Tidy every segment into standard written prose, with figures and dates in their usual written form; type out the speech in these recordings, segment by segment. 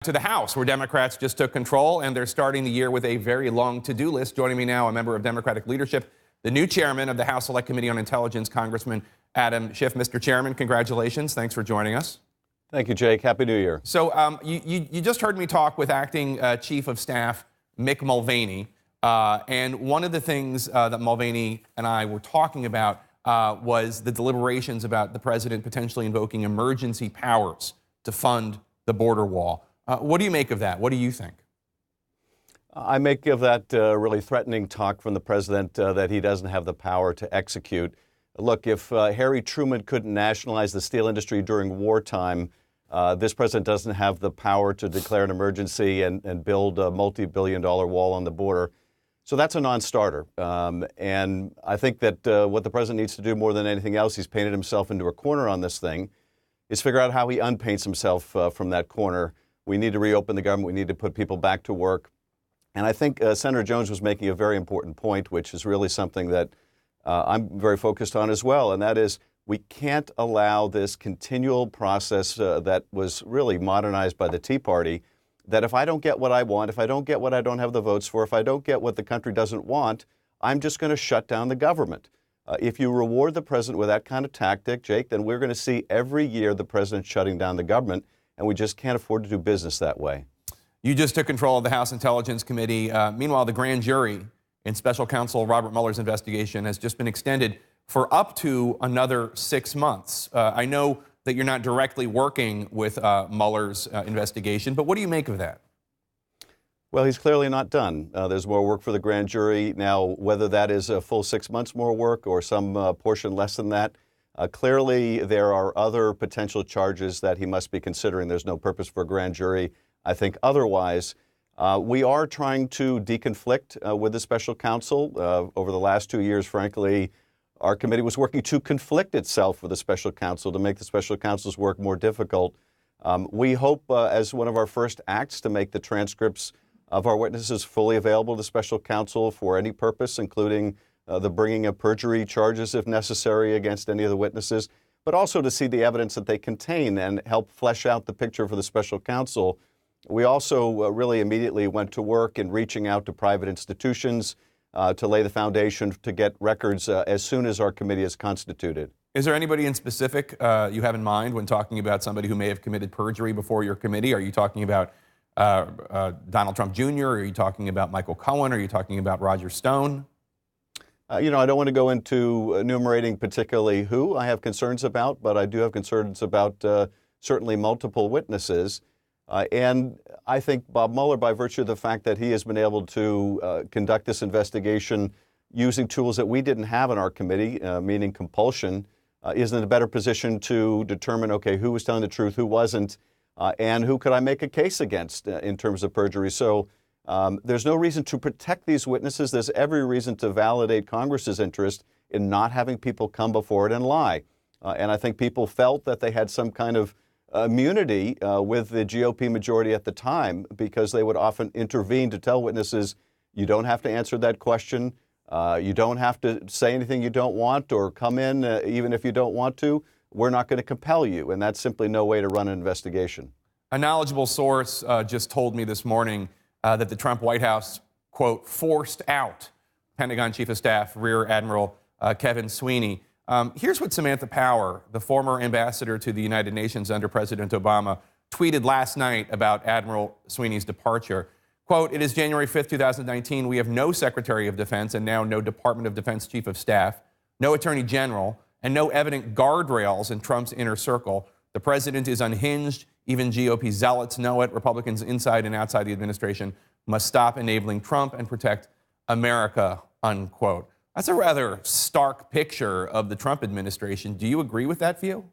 To the House, where Democrats just took control, and they're starting the year with a very long to-do list. Joining me now, a member of Democratic leadership, the new chairman of the House Select Committee on Intelligence, Congressman Adam Schiff. Mr. Chairman, congratulations. Thanks for joining us. Thank you, Jake. Happy New Year. So you just heard me talk with Acting Chief of Staff Mick Mulvaney, and one of the things that Mulvaney and I were talking about was the deliberations about the president potentially invoking emergency powers to fund the border wall. What do you make of that? What do you think? I make of that really threatening talk from the president that he doesn't have the power to execute. Look, if Harry Truman couldn't nationalize the steel industry during wartime, this president doesn't have the power to declare an emergency and build a multi-billion-dollar wall on the border. So that's a non-starter. And I think that what the president needs to do more than anything else, he's painted himself into a corner on this thing, is figure out how he unpaints himself from that corner. We need to reopen the government. We need to put people back to work. And I think Senator Jones was making a very important point, which is really something that I'm very focused on as well. And that is, we can't allow this continual process that was really modernized by the Tea Party, that if I don't get what I want, if I don't get what I don't have the votes for, if I don't get what the country doesn't want, I'm just going to shut down the government. If you reward the president with that kind of tactic, Jake, then we're going to see every year the president shutting down the government. And we just can't afford to do business that way. You just took control of the House Intelligence Committee. Meanwhile, the grand jury in Special Counsel Robert Mueller's investigation has just been extended for up to another 6 months. I know that you're not directly working with Mueller's investigation, but what do you make of that? Well, he's clearly not done. There's more work for the grand jury. Now, whether that is a full 6 months more work or some portion less than that, clearly, there are other potential charges that he must be considering. There's no purpose for a grand jury, I think, otherwise. We are trying to deconflict with the special counsel. Over the last 2 years, frankly, our committee was working to conflict itself with the special counsel to make the special counsel's work more difficult. We hope, as one of our first acts, to make the transcripts of our witnesses fully available to the special counsel for any purpose, including the bringing of perjury charges, if necessary, against any of the witnesses, but also to see the evidence that they contain and help flesh out the picture for the special counsel. We also really immediately went to work in reaching out to private institutions to lay the foundation to get records as soon as our committee is constituted. Is there anybody in specific you have in mind when talking about somebody who may have committed perjury before your committee? Are you talking about Donald Trump Jr.? Are you talking about Michael Cohen? Are you talking about Roger Stone? I don't want to go into enumerating particularly who I have concerns about, but I do have concerns about certainly multiple witnesses. And I think Bob Mueller, by virtue of the fact that he has been able to conduct this investigation using tools that we didn't have in our committee, meaning compulsion, is in a better position to determine, okay, who was telling the truth, who wasn't, and who could I make a case against in terms of perjury. So there's no reason to protect these witnesses. There's every reason to validate Congress's interest in not having people come before it and lie. And I think people felt that they had some kind of immunity with the GOP majority at the time, because they would often intervene to tell witnesses, you don't have to answer that question. You don't have to say anything you don't want or come in even if you don't want to. We're not going to compel you. And that's simply no way to run an investigation. A knowledgeable source just told me this morning that the Trump White House, quote, forced out Pentagon Chief of Staff Rear Admiral Kevin Sweeney. Here's what Samantha Power, the former ambassador to the United Nations under President Obama, tweeted last night about Admiral Sweeney's departure. Quote, it is January 5th, 2019. We have no Secretary of Defense and now no Department of Defense Chief of Staff, no Attorney General, and no evident guardrails in Trump's inner circle. The president is unhinged. Even GOP zealots know it. Republicans inside and outside the administration must stop enabling Trump and protect America, unquote. That's a rather stark picture of the Trump administration. Do you agree with that view?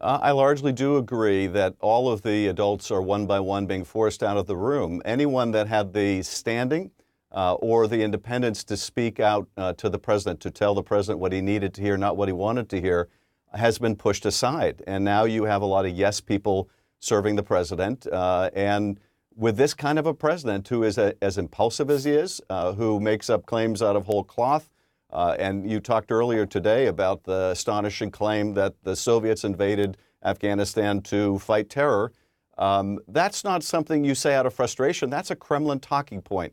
I largely do agree that all of the adults are one by one being forced out of the room. Anyone that had the standing or the independence to speak out to the president, to tell the president what he needed to hear, not what he wanted to hear, has been pushed aside. And now you have a lot of yes people serving the president. And with this kind of a president who is as impulsive as he is, who makes up claims out of whole cloth, and you talked earlier today about the astonishing claim that the Soviets invaded Afghanistan to fight terror. That's not something you say out of frustration. That's a Kremlin talking point.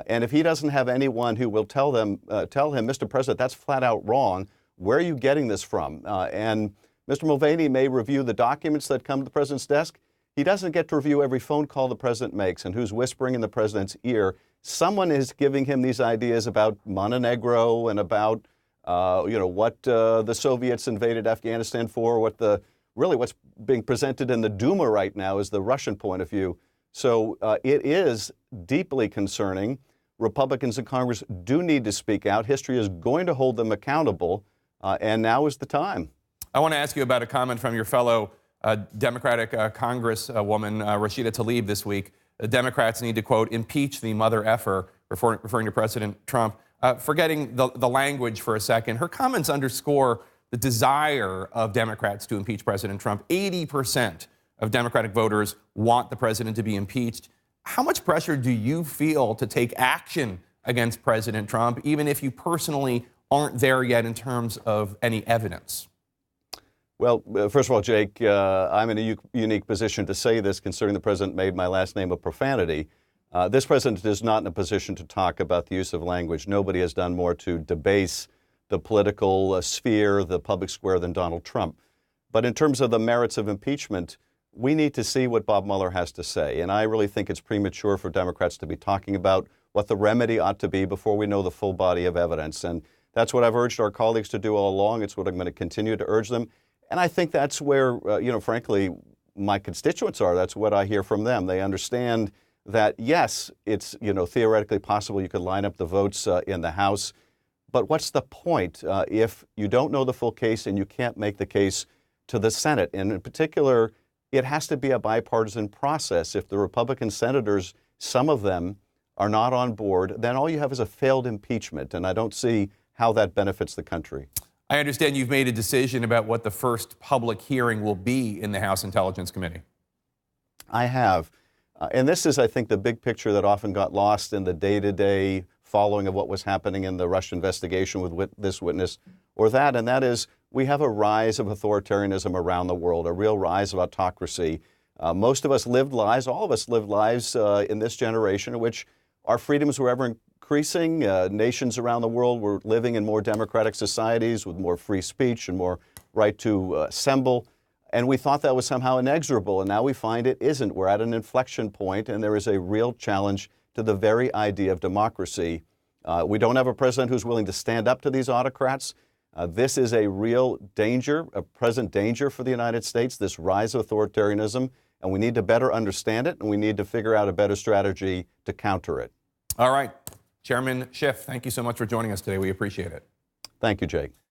And if he doesn't have anyone who will tell him, Mr. President, that's flat out wrong. Where are you getting this from? And Mr. Mulvaney may review the documents that come to the president's desk. He doesn't get to review every phone call the president makes and who's whispering in the president's ear. Someone is giving him these ideas about Montenegro and about, what the Soviets invaded Afghanistan for, what's being presented in the Duma right now is the Russian point of view. So it is deeply concerning. Republicans in Congress do need to speak out. History is going to hold them accountable, and now is the time. I want to ask you about a comment from your fellow Democratic Congresswoman Rashida Tlaib this week. The Democrats need to, quote, impeach the mother effer, referring to President Trump. Forgetting the language for a second, her comments underscore the desire of Democrats to impeach President Trump. 80% of Democratic voters want the president to be impeached. How much pressure do you feel to take action against President Trump, even if you personally aren't there yet in terms of any evidence? Well, first of all, Jake, I'm in a unique position to say this, considering the president made my last name a profanity. This president is not in a position to talk about the use of language. Nobody has done more to debase the political sphere, the public square, than Donald Trump. But in terms of the merits of impeachment, we need to see what Bob Mueller has to say. And I really think it's premature for Democrats to be talking about what the remedy ought to be before we know the full body of evidence. And that's what I've urged our colleagues to do all along. It's what I'm going to continue to urge them. And I think that's where, frankly, my constituents are. That's what I hear from them. They understand that, yes, it's, theoretically possible you could line up the votes in the House. But what's the point if you don't know the full case and you can't make the case to the Senate? And in particular, it has to be a bipartisan process. If the Republican senators, some of them, are not on board, then all you have is a failed impeachment. And I don't see how that benefits the country. I understand you've made a decision about what the first public hearing will be in the House Intelligence Committee. I have. And this is, I think, the big picture that often got lost in the day-to-day following of what was happening in the Russia investigation with this witness or that. And that is, we have a rise of authoritarianism around the world, a real rise of autocracy. Most of us lived lives, all of us lived lives in this generation in which our freedoms were ever increasing. Nations around the world were living in more democratic societies with more free speech and more right to assemble. And we thought that was somehow inexorable, and now we find it isn't. We're at an inflection point, and there is a real challenge to the very idea of democracy. We don't have a president who's willing to stand up to these autocrats. This is a real danger, a present danger for the United States, this rise of authoritarianism, and we need to better understand it, and we need to figure out a better strategy to counter it. All right. Chairman Schiff, thank you so much for joining us today. We appreciate it. Thank you, Jake.